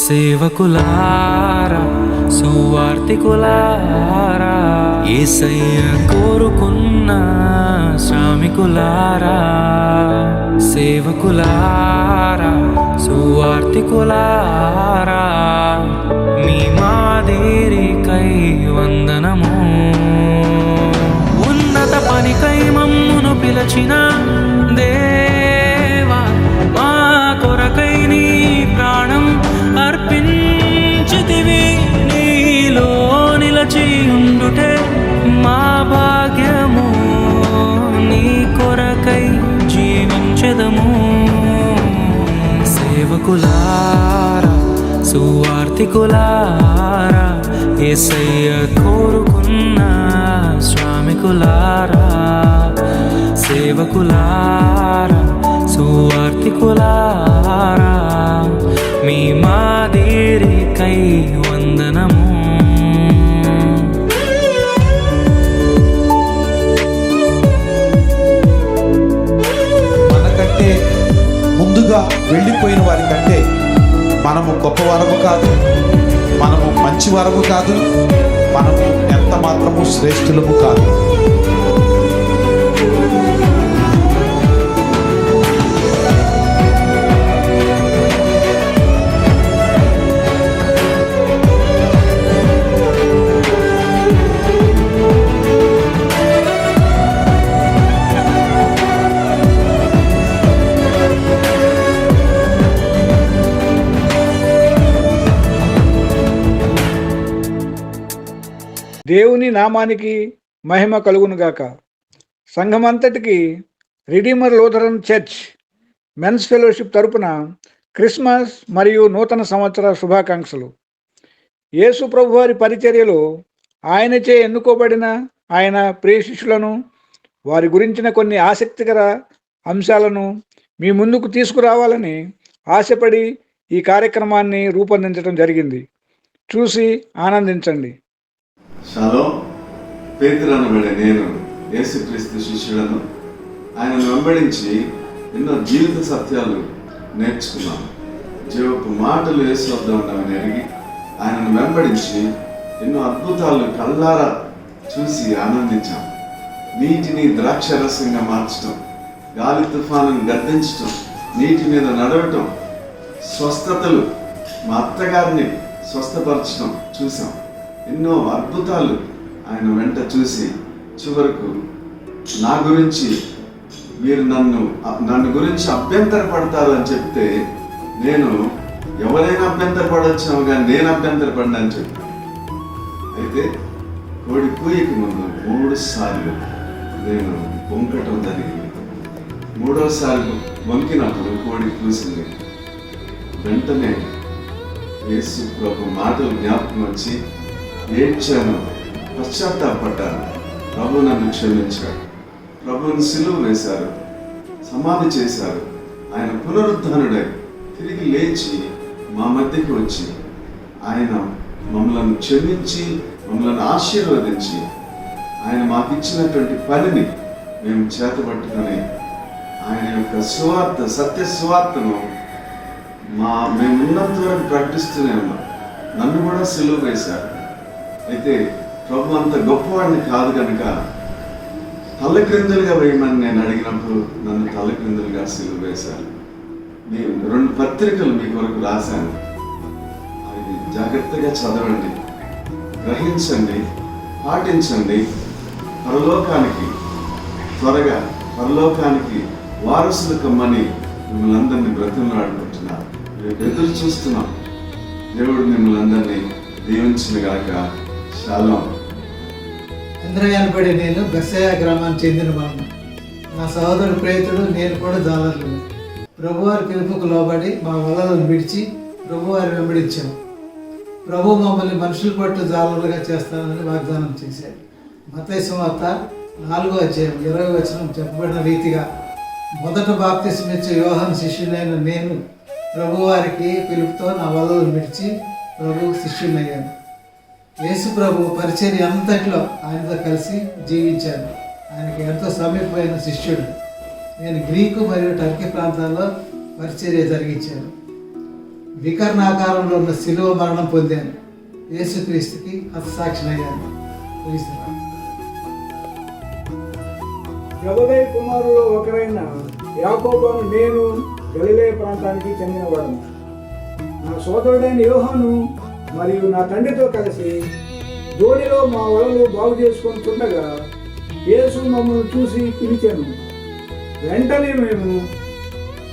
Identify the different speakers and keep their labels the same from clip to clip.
Speaker 1: సేవకులారా, సువార్తికులారా, యేసయ్య కోరుకున్న శ్రామికులారా, సేవకులారా, సువార్తికులారా, మీ మాదిరికై వందనము. ఉన్నత పనికై మమ్మును పిలచిన దేవా, మా కొరకై నీ ప్రాణం అర్పించితివి. నీలో నిలచి ఉండుటే మా భాగ్యము, నీ కొరకై జీవించెదము. సేవకులారా, సువార్తికులారా, యేసయ్య కోరుకున్న శ్రామికులారా, సేవకులారా, సువార్తికులారా, మీ మాదిరికై వందనము.
Speaker 2: మనకంటే ముందుగా వెళ్ళిపోయిన వారి కంటే మనము గొప్పవారము కాదు, మనము మంచివారము కాదు, మనము ఎంత మాత్రము శ్రేష్ఠులము కాదు.
Speaker 3: దేవుని నామానికి మహిమ కలుగునుగాక. సంఘమంతటికి Redeemer Lutheran church men's fellowship తరపున క్రిస్మస్ మరియు నూతన సంవత్సర శుభాకాంక్షలు. యేసు ప్రభువారి పరిచర్యలో ఆయనచే ఎన్నుకోబడిన ఆయన ప్రియ శిష్యులను, వారి గురించిన కొన్ని ఆసక్తికర అంశాలను మీ ముందుకు తీసుకురావాలని ఆశపడి ఈ కార్యక్రమాన్ని రూపొందించడం జరిగింది. చూసి ఆనందించండి.
Speaker 4: షాలోం. పేతురు అనబడే నేను యేసుక్రీస్తు శిష్యులను, ఆయనను వెంబడించి ఎన్నో జీవిత సత్యాలు నేర్చుకున్నాను. జీవపు మాటలు యేసు వద్ద ఉన్నామని అడిగి ఆయనను వెంబడించి ఎన్నో అద్భుతాలు కళ్ళారా చూసి ఆనందించాం. నీటిని ద్రాక్షరసంగా మార్చడం, గాలి తుఫానును గద్దించటం, నీటి మీద నడవటం, స్వస్థతలు, మా అత్తగారిని స్వస్థపరచడం చూసాం. ఎన్నో అద్భుతాలు ఆయన వెంట చూసి చివరకు నా గురించి మీరు నన్ను గురించి అభ్యంతర పడతారు అని చెప్తే, నేను ఎవరైనా అభ్యంతర పడవచ్చాము కానీ నేను అభ్యంతర పడినని చెప్పాను. అయితే కోడి కూయకి ముందు 3 సార్లు నేను వంకటం జరిగింది. 3వ సారి వంకినప్పుడు కోడి కూసింది. వెంటనే యేసు ప్రభు మాటలు జ్ఞాపకం వచ్చి ఏడ్చాను, పశ్చాత్తాపడ్డాను. ప్రభు నన్ను క్షమించాడు. ప్రభువుని సిలువ వేశారు, సమాధి చేశారు. ఆయన పునరుద్ధానుడై తిరిగి లేచి మా మధ్యకి వచ్చి ఆయన మమ్మల్ని క్షమించి మమ్మల్ని ఆశీర్వదించి ఆయన మాకు ఇచ్చినటువంటి పనిని మేము చేతబట్టుకొని ఆయన యొక్క సువార్త, సత్య సువార్తను మేము ఉన్నంత వరకు ప్రకటిస్తూనే ఉన్నాం. నన్ను కూడా సిలువ వేశారు. అయితే ప్రభు అంత గొప్పవాడిని కాదు కనుక తలక్రిందులుగా వేయమని నేను అడిగినప్పుడు నన్ను తలక్రిందులుగా సిలువ వేశారు. నేను 2 పత్రికలు మీ కొరకు రాశాను. అవి జాగ్రత్తగా చదవండి, గ్రహించండి, పాటించండి. త్వరగా పరలోకానికి వారసులు కమ్మని మిమ్మల్ని అందరినీ బ్రతిమలాడుకుంటున్నారు. రేపు ఎదురు చూస్తున్నాం. దేవుడు మిమ్మల్ని అందరినీ దీవించునుగాక. షాలోం.
Speaker 5: ఇంద్రయానపడి నేను బెస్సయ గ్రామానికి చెందిన వాడిని. నా సహోదరుడు ప్రేతుడు నేను కూడా జాలర్లు. ప్రభువారి పిలుపుకు లోబడి మా వలలను విడిచి ప్రభువారి వెంబడించాము. ప్రభు మమ్మల్ని మనుషులు పట్టు జాలరులుగా చేస్తానని వాగ్దానం చేశాడు. మత్తయి సువార్త 4వ అధ్యాయం 20వ వచనం చెప్పబడిన రీతిగా మొదట బాప్తిస్మిచ్చే యోహాను శిష్యునైన నేను ప్రభువారికి పిలుపుతో నా వలలు విడిచి ప్రభువుకు శిష్యునయ్యాను. యేసు ప్రభు పరిచర్య అంతట్లో ఆయనతో కలిసి జీవించాను. ఆయనకి ఎంతో సమీపమైన శిష్యుడు. నేను గ్రీకు మరియు టర్కీ ప్రాంతాల్లో పరిచర్య జరిగించాను. వికర్ణ ఆకారంలో ఉన్న శిలువ మరణం పొందాను. యేసుక్రీస్తుకి హతసాక్షినయ్యాను.
Speaker 3: జబదయి కుమారులో ఒకరైన యాకోబును నేను గలిలయ ప్రాంతానికి చెందినవాడను. నా సోదరుడైన యోహాను మరియు నా తండ్రితో కలిసి దోణిలో మా వలలు బాగు చేసుకొని చుండగా యేసు మమ్మల్ని చూసి పిలిచాను. వెంటనే మేము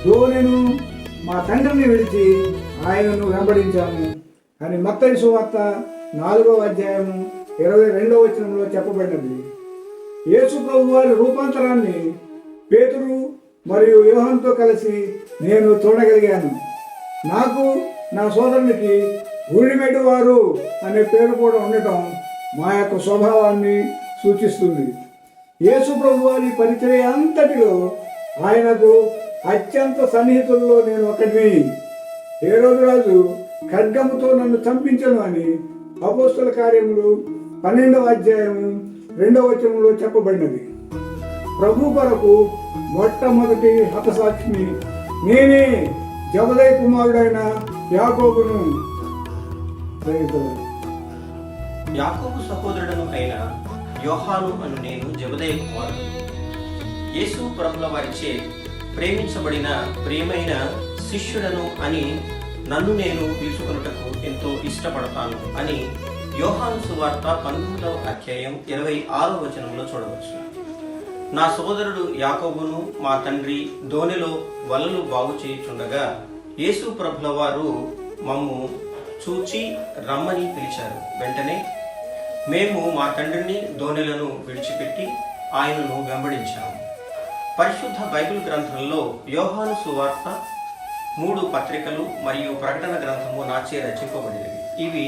Speaker 3: దోణిను మా తండ్రిని విడిచి ఆయనను వెంబడించాము అని మత్తయి సువార్త 4వ అధ్యాయం 22వ వచనంలో చెప్పబడినది. యేసు ప్రభు వారి రూపాంతరాన్ని పేతురు మరియు యోహానుతో కలిసి నేను చూడగలిగాను. నాకు నా సోదరునికి ఊడిమెడు వారు అనే పేరు కూడా ఉండటం మా యొక్క స్వభావాన్ని సూచిస్తుంది. యేసు ప్రభు వారి పరిచర్య అంతటిలో ఆయనకు అత్యంత సన్నిహితుల్లో నేను ఒకటిని. హేరోదు రాజు ఖడ్గముతో నన్ను చంపించను అని అపోస్తల కార్యములు 12వ అధ్యాయం 2వ వచనంలో చెప్పబడినది. ప్రభు కొరకు మొట్టమొదటి హతసాక్షిని నేనే, జబదయి కుమారుడైన యాకోబును.
Speaker 6: యాకోబు సహోదరుడను అయిన యోహాను అను నేను జబదయి కుమారుడు. యేసు ప్రభుల వారిచే ప్రేమించబడిన ప్రియమైన శిష్యుడను అని నన్ను నేను పిలుచుకొనుటకు ఎంతో ఇష్టపడతాను అని యోహాను సువార్త 19వ అధ్యాయం 26వ వచనంలో చూడవచ్చు. నా సోదరుడు యాకోబును మా తండ్రి దోణిలో వలలు బాగు చేయుచుండగా యేసు ప్రభుల వారు మమ్ము చూచి రమ్మని పిలిచారు. వెంటనే మేము మా తండ్రిని దోణిలను విడిచిపెట్టి ఆయనను వెంబడించాము. పరిశుద్ధ బైబిల్ గ్రంథంలో యోహాను సువార్త, 3 పత్రికలు మరియు ప్రకటన గ్రంథము నాచే రచింపబడినవి. ఇవి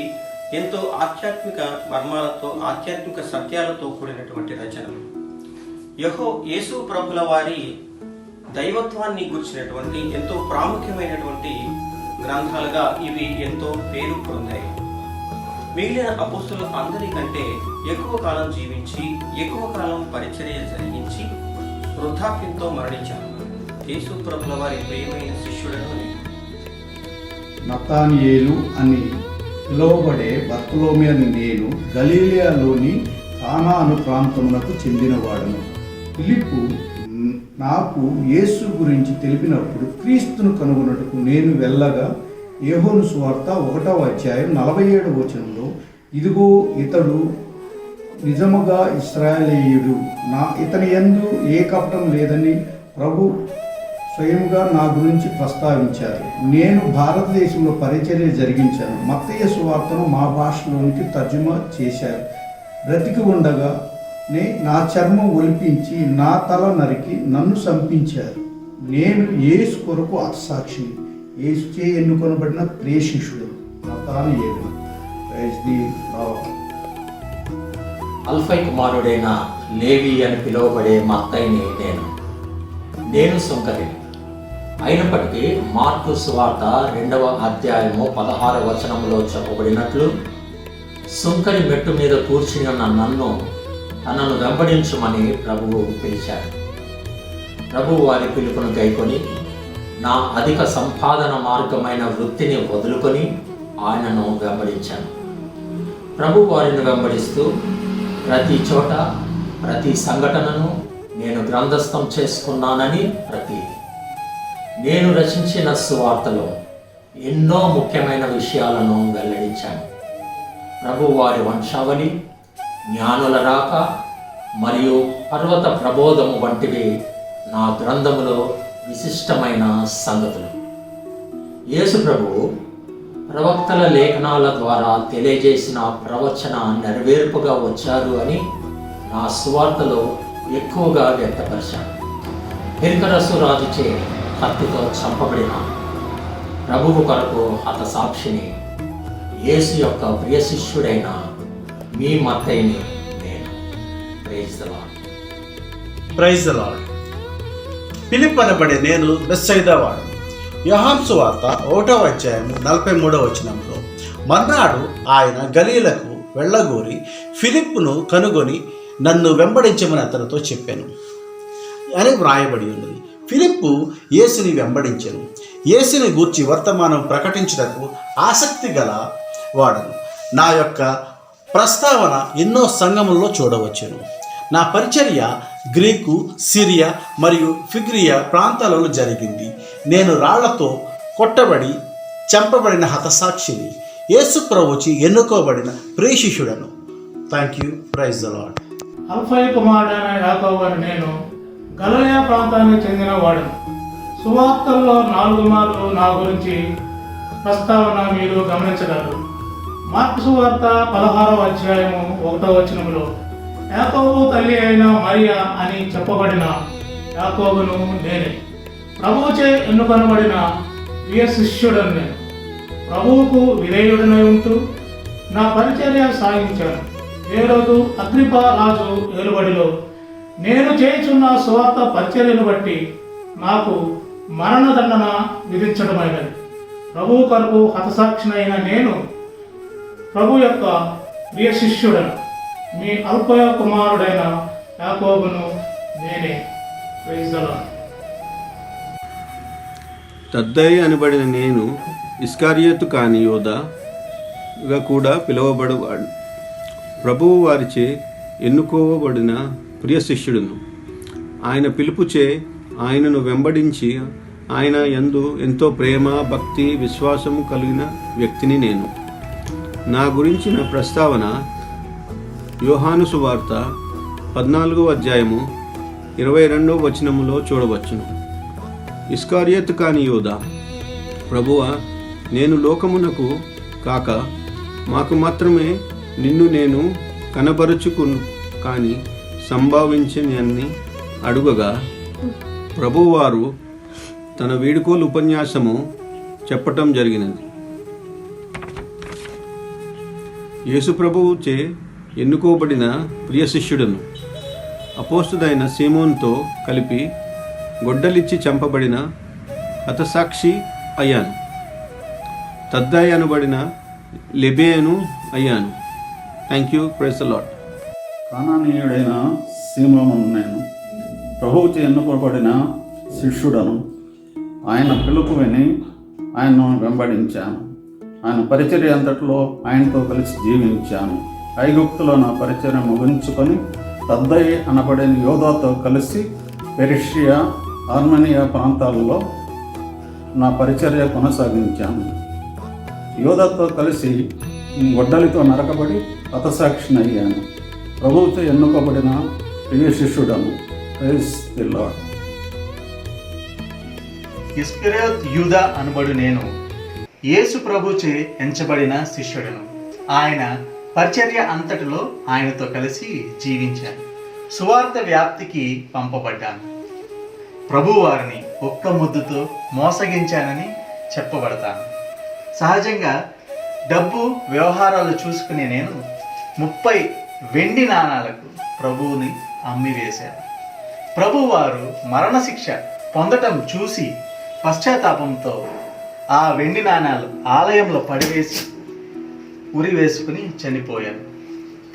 Speaker 6: ఎంతో ఆధ్యాత్మిక మర్మాలతో, ఆధ్యాత్మిక సత్యాలతో కూడినటువంటి రచనలు. యేసు ప్రభుల వారి దైవత్వాన్ని గుర్చినటువంటి ఎంతో ప్రాముఖ్యమైనటువంటి గ్రంథాలుగా ఇవి ఎంతో పేరు పొందాయి. మిగిలిన అపోస్తుల అందరికంటే ఎక్కువ కాలం జీవించి, ఎక్కువ కాలం పరిచర్య జరిగించి వృద్ధాప్యంతో మరణించారు. యేసు ప్రభుల వారి ప్రియమైన శిష్యుడను
Speaker 7: నతానియేలు అని పిలువబడే బర్తలోమె అని నేను గలీలియాలోని కానాను ప్రాంతమునకు చెందినవాడను. ఫిలిప్పు నాకు యేసు గురించి తెలిపినప్పుడు క్రీస్తును కనుగొనుటకు నేను వెళ్ళగా యోహాను సువార్త 1వ అధ్యాయం 47వ వచనంలో, ఇదిగో ఇతడు నిజముగా ఇశ్రాయేలీయుడు, ఇతని యందు ఏ కపటం లేదని ప్రభు స్వయంగా నా గురించి ప్రస్తావించారు. నేను భారతదేశంలో పరిచర్య జరిగించాను. మత్తయి సువార్తను మా భాషలోనికి తర్జుమా చేశారు. బ్రతికి ఉండగానే నా చర్మం ఒలిపించి నా తల నరికి నన్ను చంపించారు. నేను యేసు కొరకు హతసాక్షిని, యేసుచే ఎన్నుకొనబడిన ప్రేషిషుడు నతానియేలు.
Speaker 8: అల్ఫై కుమారుడైన లేవి అని పిలువబడే మత్తయిని నేను సుంకరిని. అయినప్పటికీ మార్కు సువార్త 2వ అధ్యాయము 16వ వచనంలో చెప్పబడినట్లు, సుంకరి మెట్టు మీద కూర్చుని ఉన్న నన్ను తనను వెంబడించమని ప్రభువు పిలిచాడు. ప్రభువు వారి పిలుపును గైకొని నా అధిక సంపాదన మార్గమైన వృత్తిని వదులుకొని ఆయనను వెంబడించాను. ప్రభు వారిని వెంబడిస్తూ ప్రతి చోట, ప్రతి సంఘటనను నేను గ్రంథస్థం చేసుకున్నానని నేను రచించిన సువార్తలో ఎన్నో ముఖ్యమైన విషయాలను వెల్లడించాను. ప్రభు వారి వంశావళి, జ్ఞానుల రాక మరియు పర్వత ప్రబోధము వంటివి నా గ్రంథములో విశిష్టమైన సంగతులు. యేసు ప్రభువు ప్రవక్తల లేఖనాల ద్వారా తెలియజేసిన ప్రవచన నెరవేర్పుగా వచ్చారు అని నా సువార్తలో ఎక్కువగా వ్యక్తపరిచాను. హిర్కరసు రాజుచే కత్తితో చంపబడిన ప్రభువు కొరకు హతసాక్షిని, యేసు యొక్క ప్రియ శిష్యుడైన మీ మత్తయిని నేను. Praise the Lord.
Speaker 9: Praise the Lord. Philip అనబడే నేను బెత్సయిదా వాడు. యోహాను సువార్త 1వ అధ్యాయం 43వ వచనంలో, మర్నాడు ఆయన గలీలకు వెళ్ళగోరి ఫిలిప్పును కనుగొని నన్ను వెంబడించమని అతనితో చెప్పాను అని వ్రాయబడి ఉన్నది. ఫిలిప్పు యేసుని వెంబడించెను. యేసుని గూర్చి వర్తమానం ప్రకటించుటకు ఆసక్తి గల వాడను. నా యొక్క ప్రస్తావన ఎన్నో సంఘములలో చూడవచ్చును. నా పరిచర్య గ్రీకు, సిరియా మరియు ఫిగ్రియా ప్రాంతాలలో జరిగింది. నేను రాళ్లతో కొట్టబడి చంపబడిన హతసాక్షిని, యేసు ప్రభువుచి ఎన్నుకోబడిన ప్రియశిష్యుడను. Thank you. Praise the Lord.
Speaker 10: అల్ఫయి కుమారుడైన యాకోబు అని నేను గలిలయ ప్రాంతానికి చెందిన వాడను. సువార్తల్లో 4 మార్లు నా గురించి ప్రస్తావన మీరు గమనించగలరు. మార్కు సువార్త 16వ అధ్యాయము 1వ వచనములో యాకోబు తల్లి అయిన మరియా అని చెప్పబడిన యాకోబును నేనే. ప్రభువుచే ఎన్నుకొనబడిన ప్రియ శిష్యుడను నేను. ప్రభువుకు విధేయుడనై ఉంటూ నా పరిచర్య సాగించాను. హేరోదు అగ్రిప్ప రాజు ఏలుబడిలో నేను చేయుచున్న సువార్త పరిచర్యను బట్టి నాకు మరణదండన విధించడమైనది. ప్రభువు కొరకు హతసాక్షినైన నేను ప్రభు యొక్క ప్రియ శిష్యుడను, మీ అల్పయ కుమారుడైన యాకోబును నేనే. Praise the lord.
Speaker 4: తద్దయి అనబడిన నేను ఇస్కారియోతు కాని యోధాగా కూడా పిలువబడువాడు. ప్రభువు వారిచే ఎన్నుకోబడిన ప్రియ శిష్యుడును. ఆయన పిలుపుచే ఆయనను వెంబడించి ఆయన యందు ఎంతో ప్రేమ, భక్తి, విశ్వాసము కలిగిన వ్యక్తిని నేను. నా గురించిన ప్రస్తావన యోహాను సువార్త 14వ అధ్యాయము 22వ వచనములో చూడవచ్చును. ఇస్కారియోతు కాని యోధా, ప్రభువా, నేను లోకమునకు కాక మాకు మాత్రమే నిన్ను నేను కనబరుచుకును కానీ సంభావించని అడుగగా ప్రభువారు తన వీడుకోలు ఉపన్యాసము చెప్పటం జరిగినది. యేసు ప్రభువుచే ఎన్నుకోబడిన ప్రియ శిష్యుడను, అపోస్తుడైన సీమోన్తో కలిపి గొడ్డలిచ్చి చంపబడిన హతసాక్షి అయ్యాను. తద్దాయి అనబడిన లెబేయను అయ్యాను. Thank you. Praise the Lord.
Speaker 7: కానానీయుడైన సీమోను నేను, ప్రభువుచే ఎన్నుకోబడిన శిష్యుడను. ఆయన పిలుపు విని ఆయన్ను వెంబడించాను. ఆయన పరిచర్య అంతట్లో ఆయనతో కలిసి జీవించాను. ఐగుప్తులో నా పరిచర్య ముగించుకొని తద్దయి అనబడిన యోధాతో కలిసి పెరిషియా, ఆర్మేనియా ప్రాంతాలలో నా పరిచర్య కొనసాగించాను. యోధాతో కలిసి గొడ్డలితో నరకబడి హతసాక్షిని అయ్యాను. ప్రభువుతో ఎన్నుకోబడిన ప్రియ శిష్యుడను. Praise the Lord.
Speaker 11: ఇస్కరియోతు యూదా అనబడు నేను యేసు ప్రభుచే ఎంచబడిన శిష్యుడను. ఆయన పరిచర్య అంతటిలో ఆయనతో కలిసి జీవించాను. సువార్త వ్యాప్తికి పంపబడ్డాను. ప్రభువారిని ఒక్క ముద్దుతో మోసగించానని చెప్పబడతాను. సహజంగా డబ్బు వ్యవహారాలు చూసుకునే నేను 30 వెండి నాణాలకు ప్రభువుని అమ్మివేశాను. ప్రభువారు మరణశిక్ష పొందటం చూసి పశ్చాత్తాపంతో ఆ వెండి నాణాలు ఆలయంలో పడివేసి ఉరి వేసుకుని చనిపోయాను.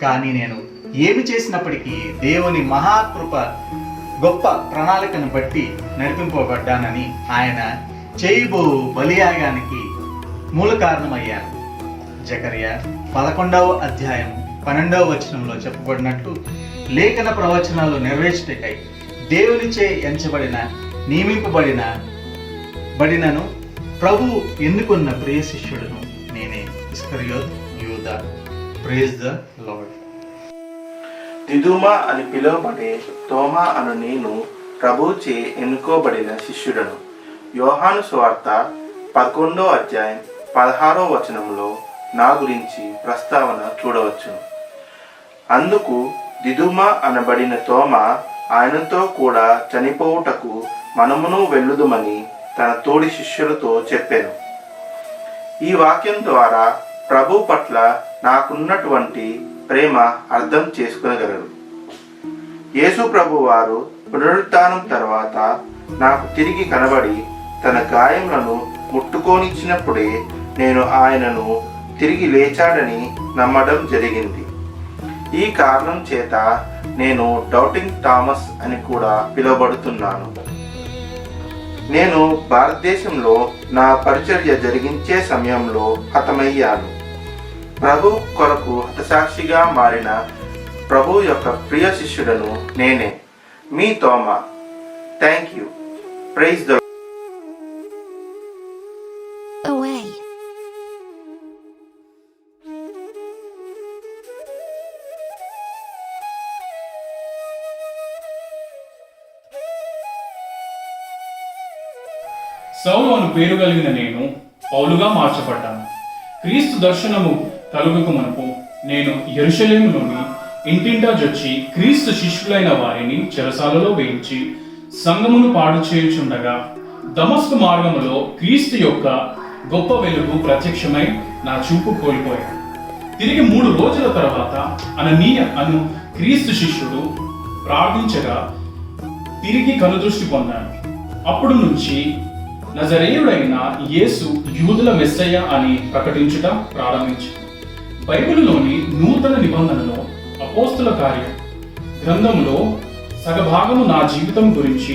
Speaker 11: కానీ నేను ఏమి చేసినప్పటికీ దేవుని మహాకృప గొప్ప ప్రణాళికను బట్టి నడిపింపబడ్డానని ఆయన చేయబో బలియాగానికి మూల కారణమయ్యాను. జకర్యా 11వ అధ్యాయం 12వ వచనంలో చెప్పబడినట్లు లేఖన ప్రవచనాలు నెరవేర్చుటకై దేవునిచే ఎంచబడిన నియమింపబడినను ప్రభు ఎన్నుకున్న ప్రియ శిష్యుడును నేనే. ఇస్కరియోతు యూదా. Praise the lord.
Speaker 12: దిదుమా అని పిలువబడే తోమా అను నేను ప్రభువుచే ఎన్నుకోబడిన శిష్యుడను. యోహాను సువార్త 11వ అధ్యాయం 16వ వచనంలో నా గురించి ప్రస్తావన చూడవచ్చును. అందుకు దిదుమా అనబడిన తోమా ఆయనతో కూడా చనిపోవుటకు మనమును వెళ్ళుదుమని తన తోడి శిష్యులతో చెప్పాను. ఈ వాక్యం ద్వారా ప్రభు పట్ల నాకున్నటువంటి ప్రేమ అర్థం చేసుకునగలరు. యేసు ప్రభు వారు పునరుత్థానం తర్వాత నాకు తిరిగి కనబడి తన గాయములను ముట్టుకోనిచ్చినప్పుడే నేను ఆయనను తిరిగి లేచాడని నమ్మడం జరిగింది. ఈ కారణం చేత నేను డౌటింగ్ థామస్ అని కూడా పిలువబడుతున్నాను. నేను భారతదేశంలో నా పరిచర్య జరిగించే సమయంలో హతమయ్యాను. ప్రభు కొరకు హతసాక్షిగా మారిన ప్రభు యొక్క ప్రియ శిష్యుడను నేనే, మీ తోమా. Thank you. Praise the
Speaker 13: away.
Speaker 10: సౌలు అను పేరు కలిగిన నేను పౌలుగా మార్చబడ్డాను. క్రీస్తు దర్శనము కలుగుకు మనకు నేను యెరూషలేములోని ఇంటింటా జొచ్చి క్రీస్తు శిష్యులైన వారిని చెరసాలలో వేయించి సంఘమును పాడు చేయుచుండగా దమస్కు మార్గములో క్రీస్తు యొక్క గొప్ప వెలుగు ప్రత్యక్షమై నా చూపు కోల్పోయాను. తిరిగి 3 రోజుల తర్వాత అననీయ అను క్రీస్తు శిష్యుడు ప్రార్థించగా తిరిగి కనుదృష్టి పొందాను. అప్పుడు నుంచి నజరేయుడైన యేసు యూదుల మెస్సయ్య అని ప్రకటించుట ప్రారంభించాను. బైబిలులోని నూతన నిబంధనలో అపోస్తుల కార్యం గ్రంథంలో సగభాగము నా జీవితం గురించి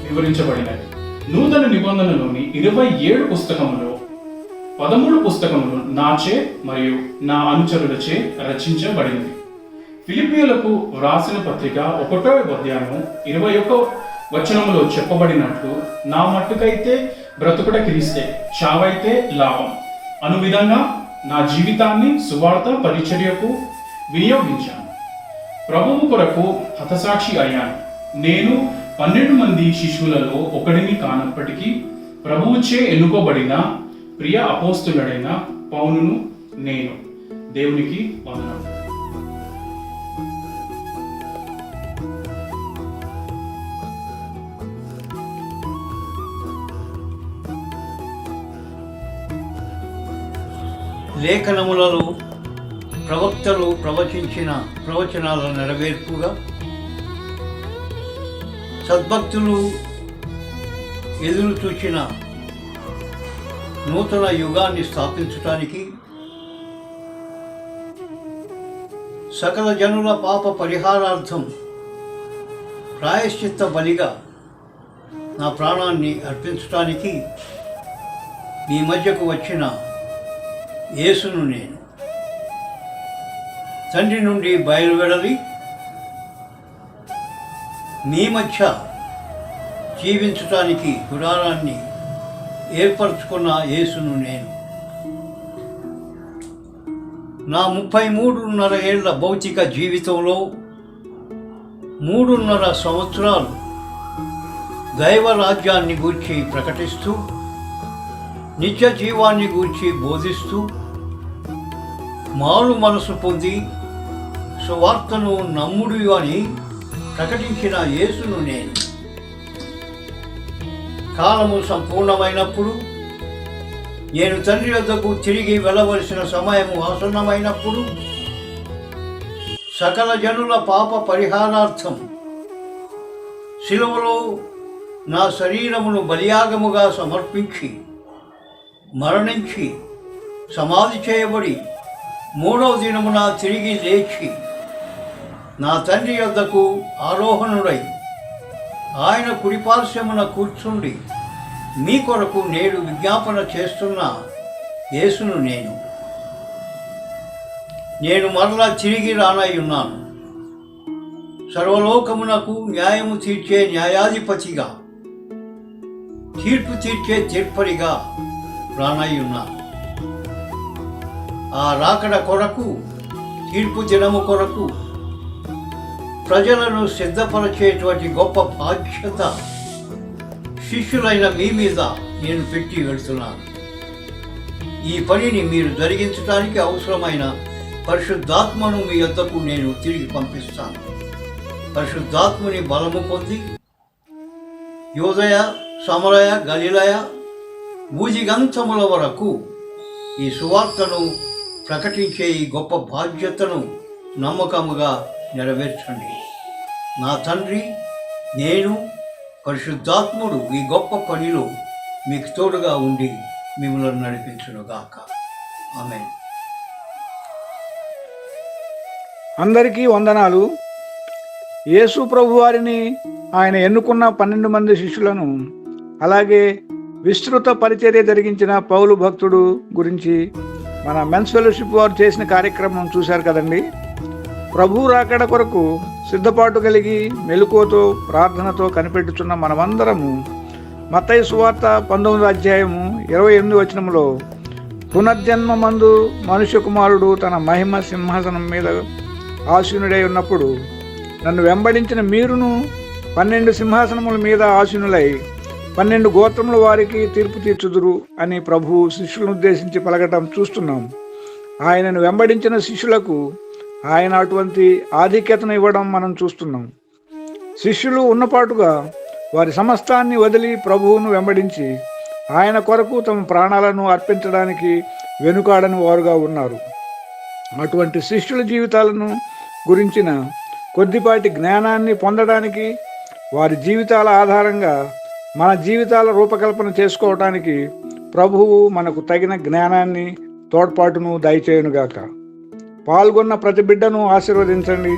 Speaker 10: వివరించబడినది. నూతన నిబంధనలోని 27 పుస్తకములో 13 పుస్తకములు నాచే మరియు నా అనుచరులచే రచించబడింది. ఫిలిప్పీయులకు వ్రాసిన పత్రిక 1వ అధ్యాయం 21వ వచనములో చెప్పబడినట్లు, నా మట్టుకైతే బ్రతుకుట క్రీస్తే, చావైతే లాభం అను విధంగా నా జీవితాన్ని సువార్త పరిచర్యకు వినియోగించాను. ప్రభువు కొరకు హతసాక్షి అయ్యాను. నేను 12 మంది శిష్యులలో ఒకడిని కానప్పటికీ ప్రభువుచే ఎన్నుకోబడిన ప్రియ అపోస్తులుడైన పౌలును నేను. దేవునికి వందనాలు.
Speaker 14: లేఖనములలో ప్రవక్తలు ప్రవచించిన ప్రవచనాల నెరవేర్పుగా సద్భక్తులు ఎదురు చూచిన నూతన యుగాన్ని స్థాపించటానికి సకల జనుల పాప పరిహారార్థం ప్రాయశ్చిత్త బలిగా నా ప్రాణాన్ని అర్పించటానికి మీ మధ్యకు వచ్చిన యేసును నేను. తండ్రి నుండి బయలువెడలి మీ మధ్య జీవించటానికి గుడారాన్ని ఏర్పరచుకున్న యేసును నేను. నా 33.5 ఏళ్ల భౌతిక జీవితంలో 3.5 సంవత్సరాలు దైవరాజ్యాన్ని గూర్చి ప్రకటిస్తూ, నిత్య జీవాన్ని గూర్చి బోధిస్తూ, మారు మనసు పొంది సువార్తను నమ్ముడు అని ప్రకటించిన యేసును నేను. కాలము సంపూర్ణమైనప్పుడు, నేను తండ్రి వద్దకు తిరిగి వెళ్ళవలసిన సమయము ఆసన్నమైనప్పుడు, సకల జనుల పాప పరిహారార్థం శిలువలో నా శరీరమును బలియాగముగా సమర్పించి, మరణించి, సమాధి చేయబడి 3వ దినమున తిరిగి లేచి నా తండ్రి యొద్దకు ఆరోహణుడై ఆయన కుడిపార్శ్వమున కూర్చుండి మీ కొరకు నేడు విజ్ఞాపన చేస్తున్న యేసును నేను. నేను మరలా తిరిగి రానయ్యున్నాను. సర్వలోకమునకు న్యాయము తీర్చే న్యాయాధిపతిగా, తీర్పు తీర్చే తీర్పరిగా రానయ్యున్నాను. ఆ రాకడ కొరకు, తీర్పు దినము కొరకు ప్రజలను సిద్ధపరిచేటువంటి గొప్ప బాధ్యత శిష్యులైన మీ మీద నేను పెట్టి వెళ్తున్నాను. ఈ పనిని మీరు జరిగించడానికి అవసరమైన పరిశుద్ధాత్మను మీ యొద్దకు నేను తిరిగి పంపిస్తాను. పరిశుద్ధాత్మని బలము పొంది యోదయ, సమరయ, గలిలయ, భూజిగంతముల వరకు ఈ సువార్తను ప్రకటించే ఈ గొప్ప బాధ్యతను నమ్మకముగా నెరవేర్చండి. నా తండ్రి, నేను పరిశుద్ధాత్ముడు ఈ గొప్ప పనిలో మీకు తోడుగా ఉండి మిమ్మల్ని నడిపించునుగాక. ఆమేన్.
Speaker 3: అందరికీ వందనాలు. యేసు ప్రభు వారిని ఆయన ఎన్నుకున్న 12 మంది శిష్యులను, అలాగే విస్తృత పరిచర్య జరిగించిన పౌలు భక్తుడు గురించి మన మెన్స్ ఫెలోషిప్ వారు చేసిన కార్యక్రమం చూశారు కదండి. ప్రభు రాకడ కొరకు సిద్ధపాటు కలిగి మెలకువతో ప్రార్థనతో కనిపెట్టుచున్న మనమందరము మత్తయి సువార్త 19వ అధ్యాయము 28వ వచనంలో పునర్జన్మ మందు మనుష్య కుమారుడు తన మహిమ సింహాసనం మీద ఆసీనుడై ఉన్నప్పుడు నన్ను వెంబడించిన మీరును 12 సింహాసనముల మీద ఆసీనులై 12 గోత్రముల వారికి తీర్పు తీర్చుదురు అని ప్రభు శిష్యులను ఉద్దేశించి పలకటం చూస్తున్నాం. ఆయనను వెంబడించిన శిష్యులకు ఆయన అటువంటి ఆధిక్యతను ఇవ్వడం మనం చూస్తున్నాం. శిష్యులు ఉన్నపాటుగా వారి సమస్తాన్ని వదిలి ప్రభువును వెంబడించి ఆయన కొరకు తమ ప్రాణాలను అర్పించడానికి వెనుకాడని వారుగా ఉన్నారు. అటువంటి శిష్యుల జీవితాలను గురించిన కొద్దిపాటి జ్ఞానాన్ని పొందడానికి, వారి జీవితాల ఆధారంగా మన జీవితాల రూపకల్పన చేసుకోవడానికి ప్రభువు మనకు తగిన జ్ఞానాన్ని, తోడ్పాటును దయచేయునుగాక. పాల్గొన్న ప్రతి బిడ్డను ఆశీర్వదించండి.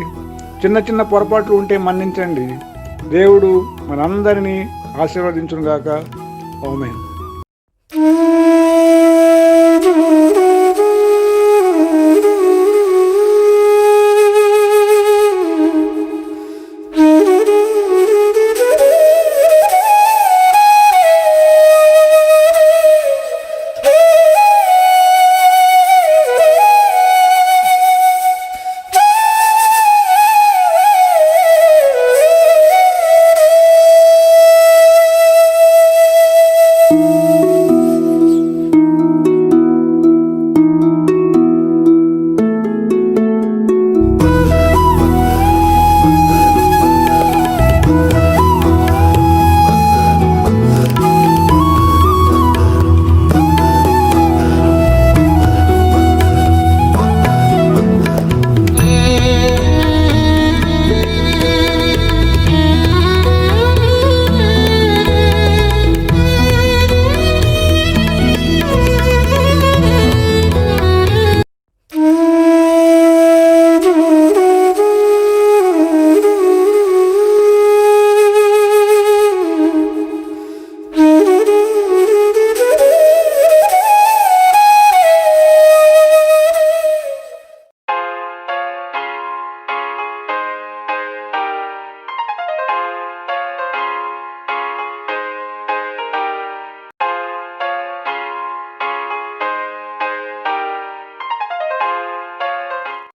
Speaker 3: చిన్న చిన్న పొరపాట్లు ఉంటే మన్నించండి. దేవుడు మనందరినీ ఆశీర్వదించునుగాక. ఆమేన్.